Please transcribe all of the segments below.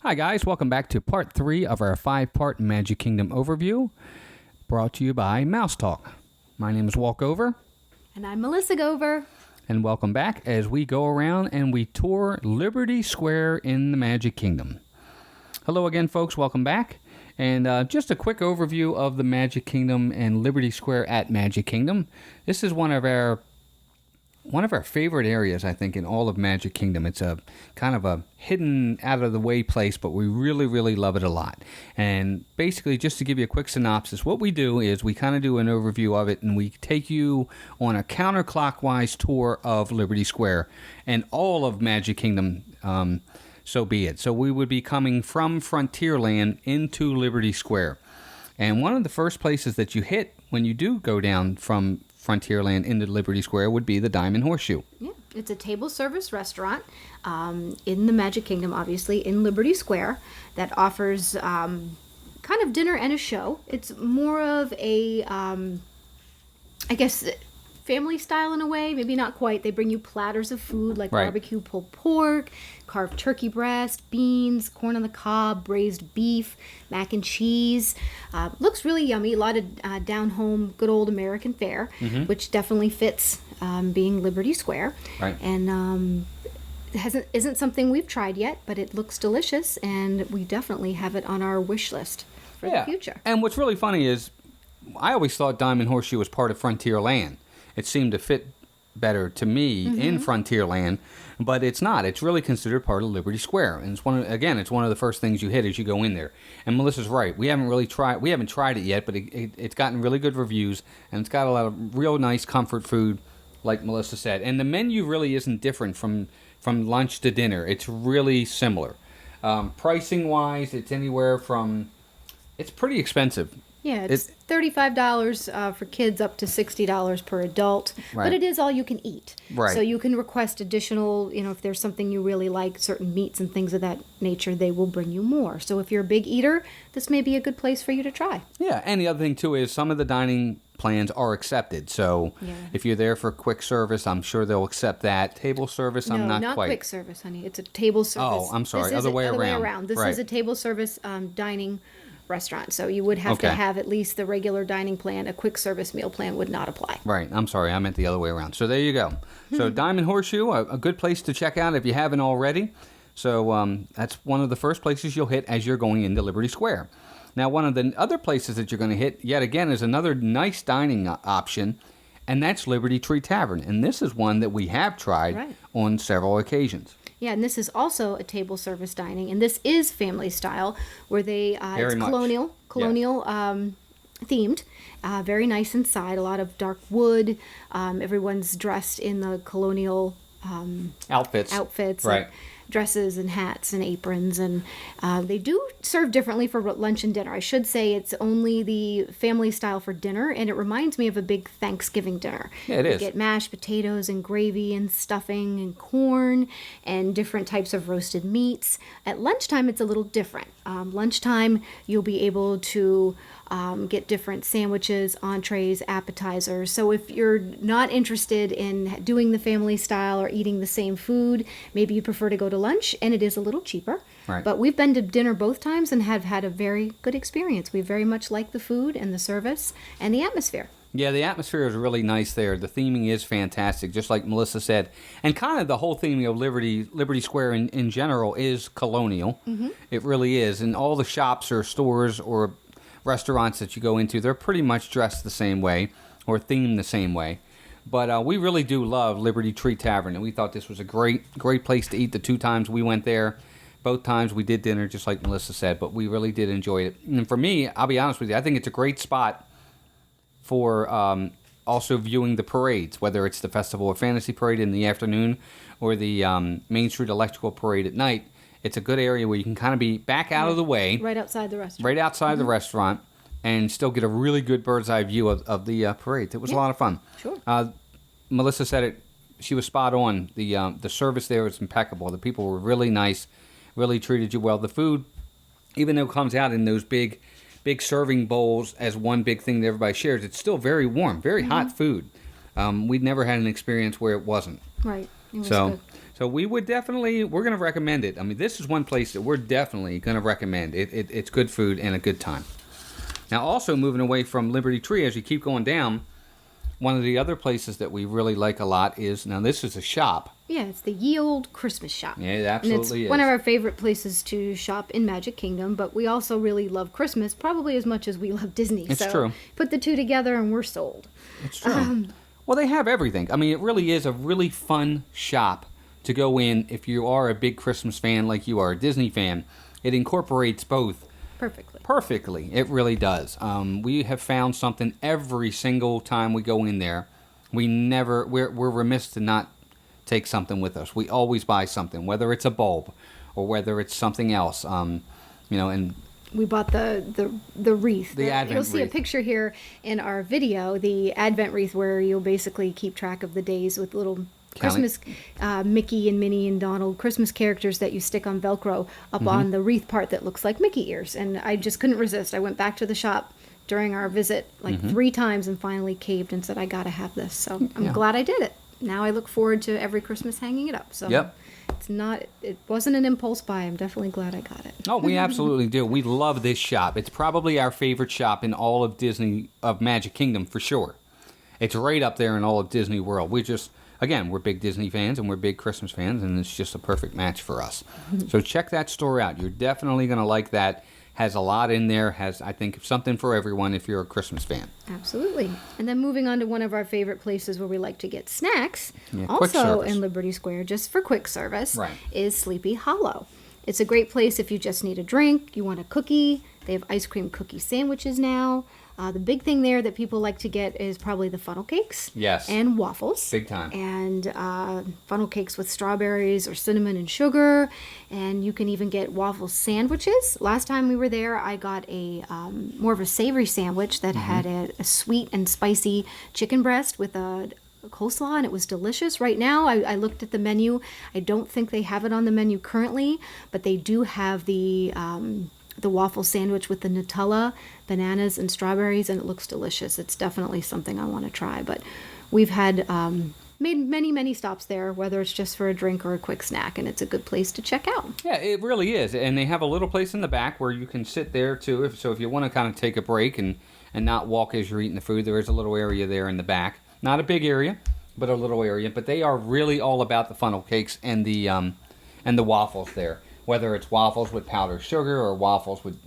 Hi guys, welcome back to part 3 of our 5-part Magic Kingdom overview, brought to you by Mouse Talk. My name is Walkover. And I'm Melissa Gover. And welcome back as we go around and we tour Liberty Square in the Magic Kingdom. Hello again, folks. Welcome back. And just a quick overview of the Magic Kingdom and Liberty Square at Magic Kingdom. This is one of our favorite areas, I think, in all of Magic Kingdom. It's a kind of a hidden, out-of-the-way place, but we really, really love it a lot. And basically, just to give you a quick synopsis, what we do is we kind of do an overview of it, and we take you on a counterclockwise tour of Liberty Square and all of Magic Kingdom, so be it. So we would be coming from Frontierland into Liberty Square. And one of the first places that you hit when you do go down from Frontierland into Liberty Square would be the Diamond Horseshoe. Yeah, it's a table service restaurant in the Magic Kingdom, obviously, in Liberty Square that offers kind of dinner and a show. It's more of a, I guess, family style in a way, maybe not quite. They bring you platters of food like barbecue pulled pork, carved turkey breast, beans, corn on the cob, braised beef, mac and cheese. Looks really yummy. A lot of down-home, good old American fare, which definitely fits being Liberty Square. Right. And isn't something we've tried yet, but it looks delicious, and we definitely have it on our wish list for the future. And what's really funny is I always thought Diamond Horseshoe was part of Frontierland. It seemed to fit better to me in Frontierland, but it's not. It's really considered part of Liberty Square, and it's one of the first things you hit as you go in there. And Melissa's right. We haven't tried it yet, but it's gotten really good reviews, and it's got a lot of real nice comfort food, like Melissa said. And the menu really isn't different from lunch to dinner. It's really similar. Pricing wise, it's anywhere from. It's pretty expensive. Yeah, it's $35 for kids, up to $60 per adult. Right. But it is all you can eat. Right. So you can request additional, if there's something you really like, certain meats and things of that nature, they will bring you more. So if you're a big eater, this may be a good place for you to try. Yeah, and the other thing, too, is some of the dining plans are accepted. So if you're there for quick service, I'm sure they'll accept that. Table service, I'm not quite. No, not quick service, honey. It's a table service. Oh, I'm sorry. Other way around. This is a table service dining restaurant, so you would have to have at least the regular dining plan. A quick service meal plan would not apply. Right. I'm sorry. I meant the other way around. So there you go. So Diamond Horseshoe, a good place to check out if you haven't already. So that's one of the first places you'll hit as you're going into Liberty Square. Now, one of the other places that you're going to hit, yet again, is another nice dining option, and that's Liberty Tree Tavern. And this is one that we have tried on several occasions. Yeah, and this is also a table service dining, and this is family style, where it's colonial themed, very nice inside. A lot of dark wood. Everyone's dressed in the colonial outfits, right? Dresses and hats and aprons, and they do serve differently for lunch and dinner. I should say it's only the family style for dinner, and it reminds me of a big Thanksgiving dinner. Yeah, it is. You get mashed potatoes and gravy and stuffing and corn and different types of roasted meats. At lunchtime, it's a little different. Lunchtime, you'll be able to get different sandwiches, entrees, appetizers. So if you're not interested in doing the family style or eating the same food, maybe you prefer to go to lunch, and it is a little cheaper. Right. But we've been to dinner both times and have had a very good experience. We very much like the food and the service and the atmosphere. Yeah, the atmosphere is really nice there. The theming is fantastic, just like Melissa said. And kind of the whole theming of Liberty Square in general is colonial. It really is. And all the shops or stores or restaurants that you go into, they're pretty much dressed the same way or themed the same way. But we really do love Liberty Tree Tavern, and we thought this was a great place to eat the 2 times we went there. Both times we did dinner, just like Melissa said, but we really did enjoy it. And for me, I'll be honest with you, I think it's a great spot for also viewing the parades, whether it's the Festival of Fantasy Parade in the afternoon or the Main Street Electrical Parade at night. It's a good area where you can kind of be back out of the way. Right outside the restaurant. Right outside the restaurant, and still get a really good bird's eye view of the parade. It was a lot of fun. Sure. Melissa said it. She was spot on. The service there was impeccable. The people were really nice, really treated you well. The food, even though it comes out in those big serving bowls as one big thing that everybody shares, it's still very warm, very hot food. We'd never had an experience where it wasn't. Right. It was So good. So we're going to recommend it. I mean, this is one place that we're definitely going to recommend. It's good food and a good time. Now, also moving away from Liberty Tree, as you keep going down, one of the other places that we really like a lot is, now this is a shop. Yeah, it's the Ye Olde Christmas Shop. Yeah, it absolutely is. One of our favorite places to shop in Magic Kingdom, but we also really love Christmas, probably as much as we love Disney. It's true. Put the two together and we're sold. It's true. Well, they have everything. I mean, it really is a really fun shop to go in if you are a big Christmas fan like you are a Disney fan. It incorporates both perfectly. It really does. We have found something every single time we go in there. We're remiss to not take something with us. We always buy something, whether it's a bulb or whether it's something else. And we bought the wreath. The Advent You'll see wreath. a picture here in our video, the Advent wreath, where you'll basically keep track of the days with little Christmas Mickey and Minnie and Donald Christmas characters that you stick on Velcro up on the wreath part that looks like Mickey ears. And I just couldn't resist. I went back to the shop during our visit 3 times and finally caved and said, I gotta have this. So I'm glad I did it. Now I look forward to every Christmas hanging it up. So it wasn't an impulse buy. I'm definitely glad I got it. Oh, we absolutely do. We love this shop. It's probably our favorite shop in all of Magic Kingdom for sure. It's right up there in all of Disney World. We're big Disney fans and we're big Christmas fans, and it's just a perfect match for us. So check that store out. You're definitely going to like that. Has a lot in there. Has, I think, something for everyone if you're a Christmas fan. Absolutely. And then moving on to one of our favorite places where we like to get snacks, quick service. In Liberty Square, just for quick service, right, is Sleepy Hollow. It's a great place if you just need a drink, you want a cookie. They have ice cream cookie sandwiches now. The big thing there that people like to get is probably the funnel cakes. Yes. And waffles. Big time. And funnel cakes with strawberries or cinnamon and sugar. And you can even get waffle sandwiches. Last time we were there, I got a more of a savory sandwich that had a sweet and spicy chicken breast with a coleslaw, and it was delicious. Right now, I looked at the menu. I don't think they have it on the menu currently, but they do have the waffle sandwich with the Nutella, bananas, and strawberries, and it looks delicious. It's definitely something I want to try. But we've had made many stops there, whether it's just for a drink or a quick snack, and it's a good place to check out. Yeah, it really is. And they have a little place in the back where you can sit there too. So if you want to kind of take a break and not walk as you're eating the food, there is a little area there in the back. Not a big area, but a little area. But they are really all about the funnel cakes and the waffles there. Whether it's waffles with powdered sugar or waffles with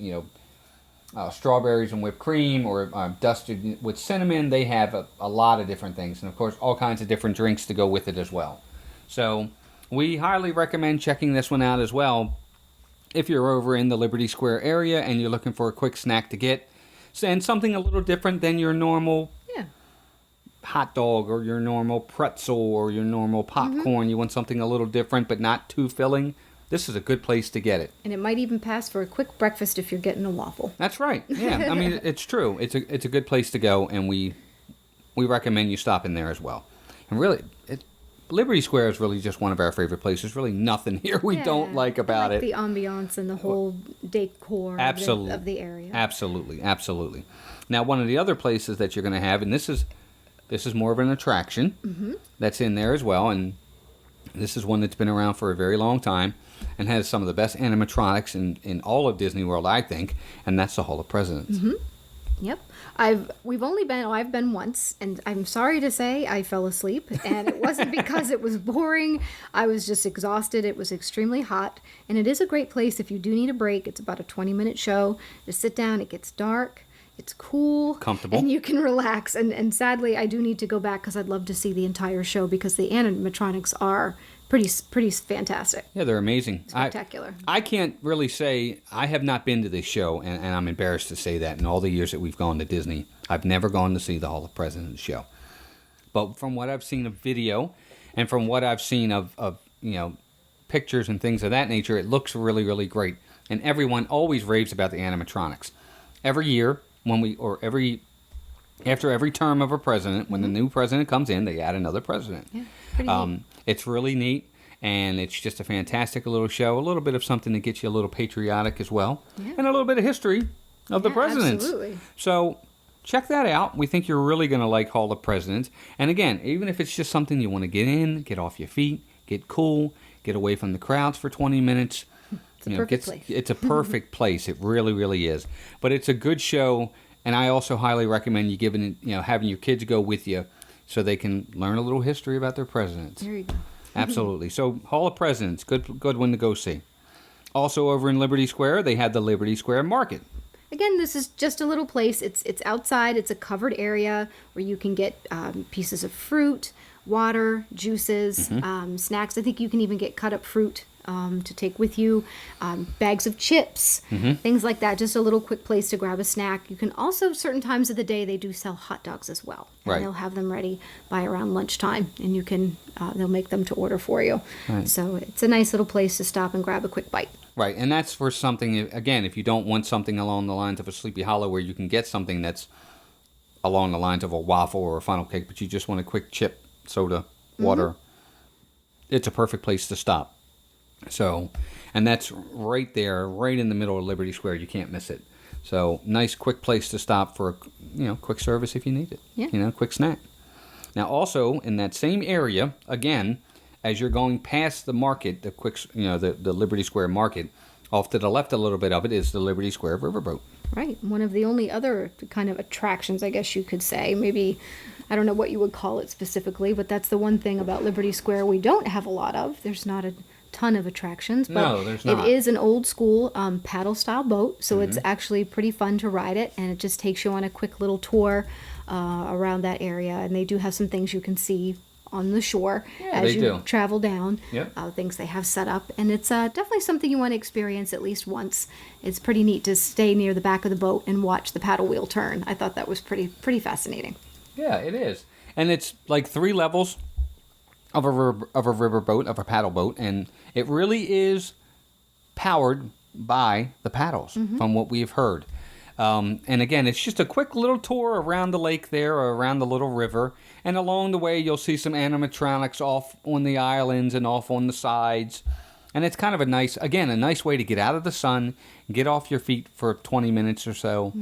strawberries and whipped cream or dusted with cinnamon, they have a lot of different things. And of course, all kinds of different drinks to go with it as well. So we highly recommend checking this one out as well. If you're over in the Liberty Square area and you're looking for a quick snack to get, and something a little different than your normal hot dog or your normal pretzel or your normal popcorn, you want something a little different but not too filling, this is a good place to get it. And it might even pass for a quick breakfast if you're getting a waffle. That's right. Yeah, I mean, it's true. It's a good place to go, and we recommend you stop in there as well. And really, Liberty Square is really just one of our favorite places. Really nothing here we don't like about it. The ambiance and the whole decor of the area. Absolutely. Now, one of the other places that you're going to have, and this is more of an attraction that's in there as well, and this is one that's been around for a very long time and has some of the best animatronics in all of Disney World, I think, and that's the Hall of Presidents. Yep. I've been once, and I'm sorry to say I fell asleep, and it wasn't because it was boring. I was just exhausted. It was extremely hot, and it is a great place if you do need a break. It's about a 20-minute show. Just sit down. It gets dark. It's cool, comfortable, and you can relax. And sadly, I do need to go back because I'd love to see the entire show because the animatronics are pretty fantastic. Yeah, they're amazing, spectacular. I can't really say I have not been to this show, and I'm embarrassed to say that. In all the years that we've gone to Disney, I've never gone to see the Hall of Presidents show. But from what I've seen of video, and from what I've seen of pictures and things of that nature, it looks really, really great. And everyone always raves about the animatronics. Every year. After every term of a president, when the new president comes in, they add another president. Yeah, pretty neat. It's really neat, and it's just a fantastic little show. A little bit of something to get you a little patriotic as well, and a little bit of history of the presidents. Absolutely. So check that out. We think you're really going to like Hall of Presidents. And again, even if it's just something you want to get in, get off your feet, get cool, get away from the crowds for 20 minutes. It's a perfect place. It's a perfect place. It really, really is. But it's a good show, and I also highly recommend you having your kids go with you so they can learn a little history about their presidents. There you go. Absolutely. So Hall of Presidents, good one to go see. Also over in Liberty Square, they had the Liberty Square Market. Again, this is just a little place. It's outside. It's a covered area where you can get pieces of fruit, water, juices, snacks. I think you can even get cut up fruit to take with you, bags of chips, things like that. Just a little quick place to grab a snack. You can also, certain times of the day, they do sell hot dogs as well. And right. They'll have them ready by around lunchtime, and you can they'll make them to order for you. Right. So it's a nice little place to stop and grab a quick bite. Right, and that's for something, again, if you don't want something along the lines of a Sleepy Hollow where you can get something that's along the lines of a waffle or a funnel cake, but you just want a quick chip, soda, water, it's a perfect place to stop. So, and that's right there, right in the middle of Liberty Square. You can't miss it. So, nice, quick place to stop for quick service if you need it. Yeah. Quick snack. Now, also in that same area, again, as you're going past the market, the Liberty Square Market, off to the left a little bit of it is the Liberty Square Riverboat. Right. One of the only other kind of attractions, I guess you could say. Maybe, I don't know what you would call it specifically, but that's the one thing about Liberty Square we don't have a lot of. There's not a ton of attractions, but no, there's not. It is an old school paddle style boat, so it's actually pretty fun to ride it, and it just takes you on a quick little tour around that area, and they do have some things you can see on the shore as you travel down. Yep. Things they have set up, and it's definitely something you want to experience at least once. It's pretty neat to stay near the back of the boat and watch the paddle wheel turn. I thought that was pretty fascinating. Yeah, it is, and it's like 3 levels of a river boat, of a paddle boat, and it really is powered by the paddles, from what we've heard. And again, it's just a quick little tour around the lake there, or around the little river. And along the way, you'll see some animatronics off on the islands and off on the sides. And it's kind of a nice way to get out of the sun, get off your feet for 20 minutes or so,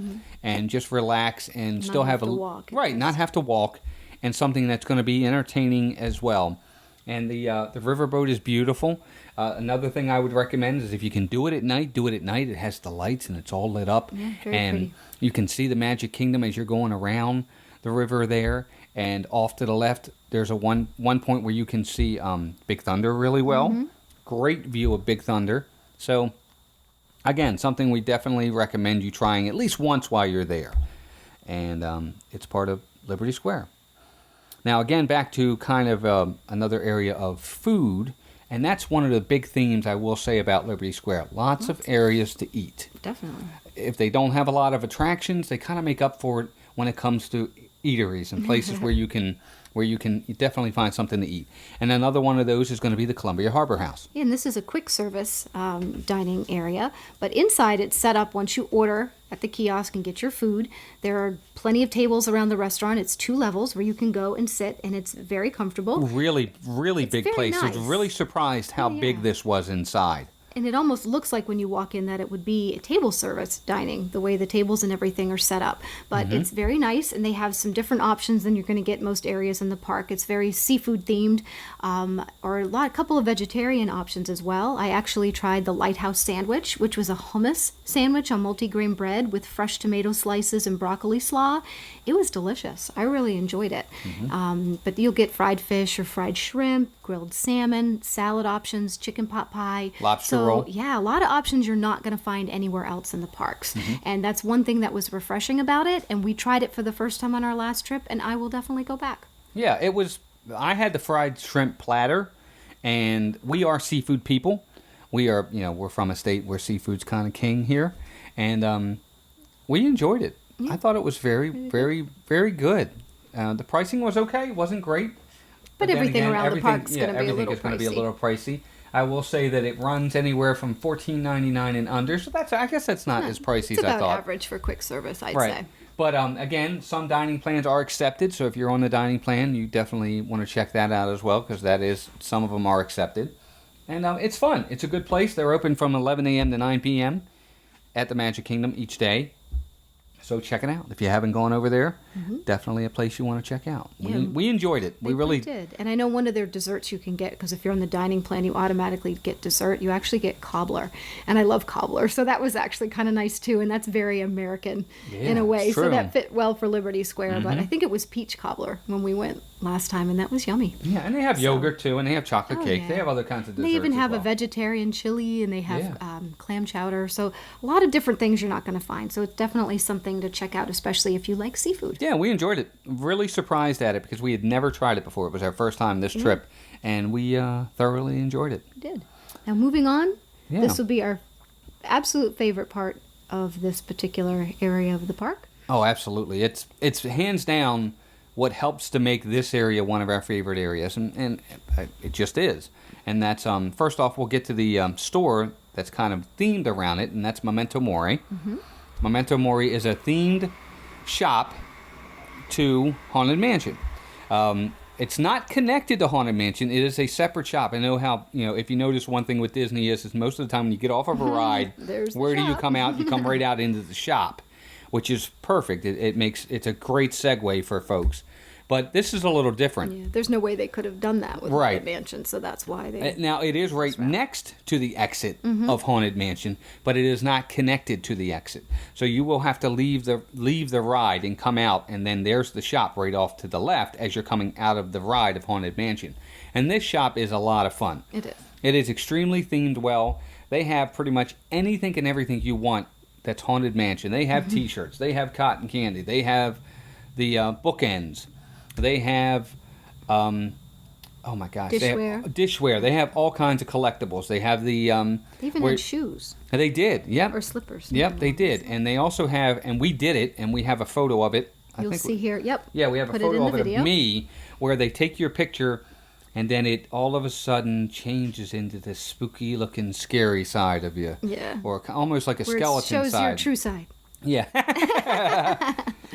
and just relax and not still have to walk. Right, not have to walk, and something that's going to be entertaining as well. And the riverboat is beautiful. Another thing I would recommend is if you can do it at night, do it at night. It has the lights and it's all lit up. Yeah, very and pretty. You can see the Magic Kingdom as you're going around the river there. And off to the left, there's a one point where you can see Big Thunder really well. Great view of Big Thunder. So, again, something we definitely recommend you trying at least once while you're there. And it's part of Liberty Square. Now, again, back to kind of another area of food, and that's one of the big themes I will say about Liberty Square. Lots of areas to eat. Definitely. If they don't have a lot of attractions, they kind of make up for it when it comes to eateries and places where you can definitely find something to eat. And another one of those is going to be the Columbia Harbor House. Yeah, and this is a quick service dining area, but inside it's set up once you order at the kiosk and get your food. There are plenty of tables around the restaurant. It's 2 levels where you can go and sit, and it's very comfortable. Really, really big very place. I nice. was really surprised how big this was inside. And it almost looks like when you walk in that it would be a table service dining, the way the tables and everything are set up. But it's very nice, and they have some different options than you're going to get most areas in the park. It's very seafood themed, or a couple of vegetarian options as well. I actually tried the Lighthouse Sandwich, which was a hummus sandwich on multigrain bread with fresh tomato slices and broccoli slaw. It was delicious. I really enjoyed it. But you'll get fried fish or fried shrimp, grilled salmon, salad options, chicken pot pie. Lobster roll. Yeah, a lot of options you're not going to find anywhere else in the parks. And that's one thing that was refreshing about it. And we tried it for the first time on our last trip, and I will definitely go back. Yeah, it was. I had the fried shrimp platter, and we are seafood people. We are, we're from a state where seafood's kind of king here, and we enjoyed it. I thought it was very, very, very good. The pricing was okay. It wasn't great. But everything around the park's going to be a little pricey. Everything is going to be a little pricey. I will say that it runs anywhere from $14.99 and under, so I guess that's not as pricey as I thought. It's about average for quick service, I'd say. But again, some dining plans are accepted, so if you're on the dining plan, you definitely want to check that out as well, because some of them are accepted. And it's fun. It's a good place. They're open from 11 a.m. to 9 p.m. at the Magic Kingdom each day. So check it out if you haven't gone over there. definitely a place you want to check out. Yeah. We enjoyed it. We really did. And I know one of their desserts you can get, because if you're on the dining plan, you automatically get dessert. You actually get cobbler. And I love cobbler. So that was actually kind of nice too. And that's very American in a way. So that fit well for Liberty Square. But I think it was peach cobbler when we went last time, and that was yummy. Yeah, and they have yogurt too, and they have chocolate cake. Yeah. They have other kinds of desserts. They even have a vegetarian chili, and they have clam chowder. So a lot of different things you're not going to find. So it's definitely something to check out, especially if you like seafood. Yeah, we enjoyed it. Really surprised at it because we had never tried it before. It was our first time this trip, and we thoroughly enjoyed it. We did. Now moving on, this will be our absolute favorite part of this particular area of the park. Oh, absolutely. It's hands down what helps to make this area one of our favorite areas, and it just is. And that's, first off, we'll get to the store that's kind of themed around it, and that's Memento Mori. Memento Mori is a themed shop to Haunted Mansion. It's not connected to Haunted Mansion. It is a separate shop. I know how, if you notice one thing with Disney is most of the time when you get off of a ride, where do you come out? You come right out into the shop, which is perfect. It's a great segue for folks. But this is a little different. Yeah, there's no way they could have done that with Haunted Mansion, so that's why they... Now, it is right next to the exit of Haunted Mansion, but it is not connected to the exit. So you will have to leave the ride and come out, and then there's the shop right off to the left as you're coming out of the ride of Haunted Mansion. And this shop is a lot of fun. It is. It is extremely themed well. They have pretty much anything and everything you want that's Haunted Mansion. They have T-shirts. They have cotton candy. They have the bookends. They have, oh my gosh, dishware. They have all kinds of collectibles. They have the they even had shoes. They did, yep. Or slippers. Yep, they did, and they also have, and we did it, and we have a photo of it. You'll see here. Yep. Yeah, we have a photo of it of me, where they take your picture, and then it all of a sudden changes into this spooky-looking, scary side of you. Yeah. Or almost like a skeleton side. It shows your true side. Yeah.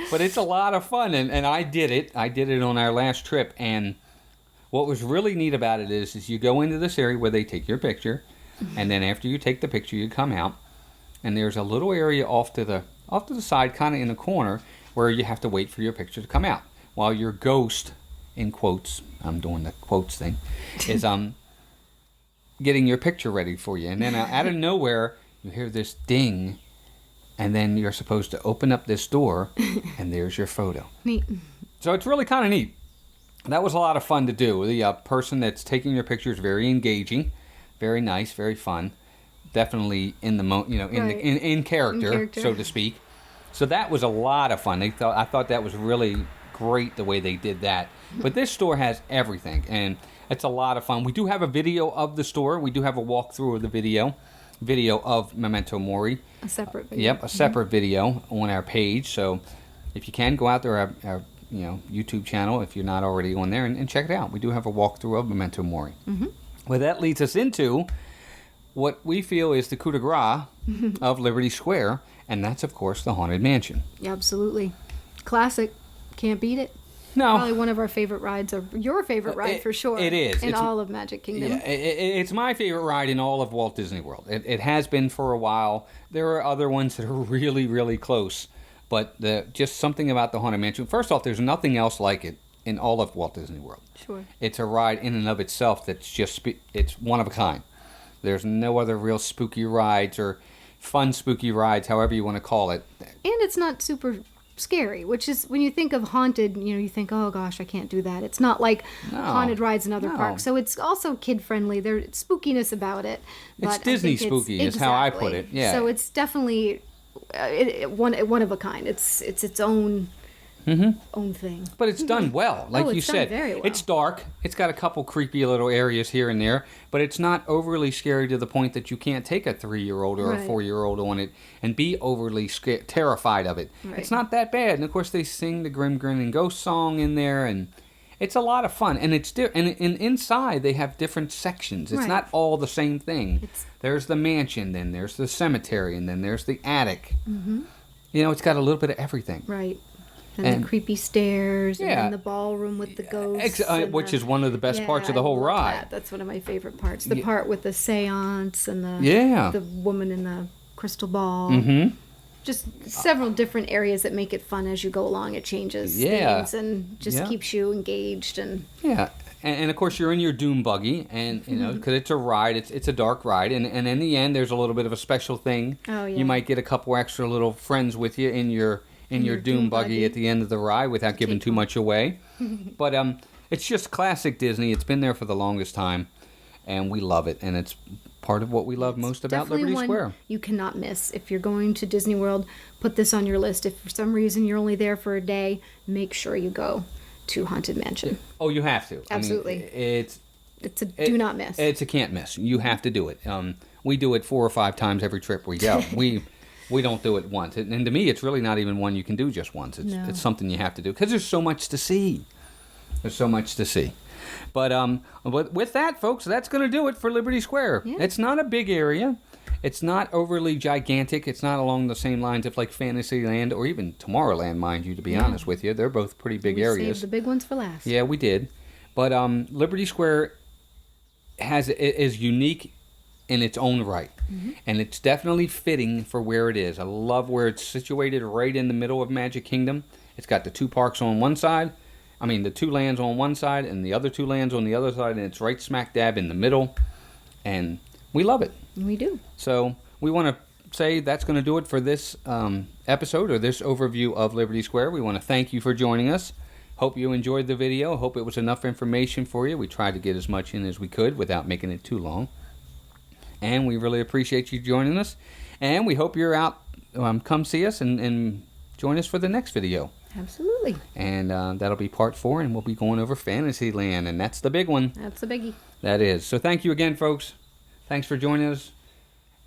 But it's a lot of fun, and I did it. I did it on our last trip, and what was really neat about it is you go into this area where they take your picture, and then after you take the picture, you come out, and there's a little area off to the side, kind of in the corner, where you have to wait for your picture to come out, while your ghost, in quotes, I'm doing the quotes thing, is getting your picture ready for you. And then out of nowhere, you hear this ding, and then you're supposed to open up this door, and there's your photo. Neat. So it's really kind of neat. That was a lot of fun to do. The person that's taking your picture is very engaging, very nice, very fun. Definitely in the in character, so to speak. So that was a lot of fun. I thought that was really great the way they did that. But this store has everything, and it's a lot of fun. We do have a video of the store. We do have a walkthrough of the video of Memento Mori. A separate video. Yep, a separate video on our page. So if you can, go out there, our YouTube channel, if you're not already on there, and check it out. We do have a walkthrough of Memento Mori. Well, that leads us into what we feel is the coup de grace of Liberty Square, and that's, of course, the Haunted Mansion. Yeah, absolutely. Classic. Can't beat it. No. Probably one of our favorite rides, or your favorite ride for sure. It is. In all of Magic Kingdom. Yeah, it's my favorite ride in all of Walt Disney World. It has been for a while. There are other ones that are really, really close. But just something about the Haunted Mansion. First off, there's nothing else like it in all of Walt Disney World. Sure. It's a ride in and of itself that's just, it's one of a kind. There's no other real spooky rides or fun spooky rides, however you want to call it. And it's not super scary, which is, when you think of haunted, you think, oh gosh, I can't do that. It's not like haunted rides in other parks. So it's also kid friendly. There's spookiness about it. But it's Disney spooky is how I put it. Yeah. So it's definitely one of a kind. It's its own own thing. But it's done well, like you said. Very well. It's dark. It's got a couple creepy little areas here and there, but it's not overly scary to the point that you can't take a 3-year-old or a 4-year-old on it and be overly terrified of it. Right. It's not that bad. And of course, they sing the Grim Grinning Ghost song in there, and it's a lot of fun. And it's and inside they have different sections. It's not all the same thing. There's the mansion, then there's the cemetery, and then there's the attic. It's got a little bit of everything. Right. And the creepy stairs, and then the ballroom with the ghosts. Which is one of the best parts of the whole ride. That's one of my favorite parts. The part with the seance and the woman in the crystal ball. just several different areas that make it fun as you go along. It changes things and just keeps you engaged. And and of course you're in your dune buggy, and you know, because it's a ride, it's a dark ride, and in the end there's a little bit of a special thing. Oh yeah. You might get a couple extra little friends with you in your dune buggy at the end of the ride without giving too much away. But it's just classic Disney. It's been there for the longest time, and we love it, and it's part of what we love most about Liberty Square. You cannot miss. If you're going to Disney World, put this on your list. If for some reason you're only there for a day, make sure you go to Haunted Mansion. Oh, you have to. Absolutely. I mean, it's a do not miss. It's a can't miss. You have to do it. We do it 4 or 5 times every trip we go. We don't do it once. And to me, it's really not even one you can do just once. It's something you have to do because there's so much to see. There's so much to see. But with that, folks, that's going to do it for Liberty Square. Yeah. It's not a big area. It's not overly gigantic. It's not along the same lines of like Fantasyland or even Tomorrowland, mind you, to be honest with you. They're both pretty big areas. We saved the big ones for last. Yeah, we did. But Liberty Square is unique in its own right. Mm-hmm. And it's definitely fitting for where it is. I love where it's situated right in the middle of Magic Kingdom. It's got the 2 parks on one side. I mean, the 2 lands on one side and the other 2 lands on the other side, and it's right smack dab in the middle. And we love it. We do. So we want to say that's going to do it for this episode or this overview of Liberty Square. We want to thank you for joining us. Hope you enjoyed the video. Hope it was enough information for you. We tried to get as much in as we could without making it too long. And we really appreciate you joining us. And we hope you're out. Come see us and join us for the next video. Absolutely. And that'll be part 4, and we'll be going over Fantasyland, and that's the big one. That's the biggie. That is. So thank you again, folks. Thanks for joining us.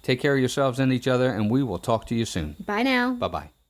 Take care of yourselves and each other, and we will talk to you soon. Bye now. Bye-bye.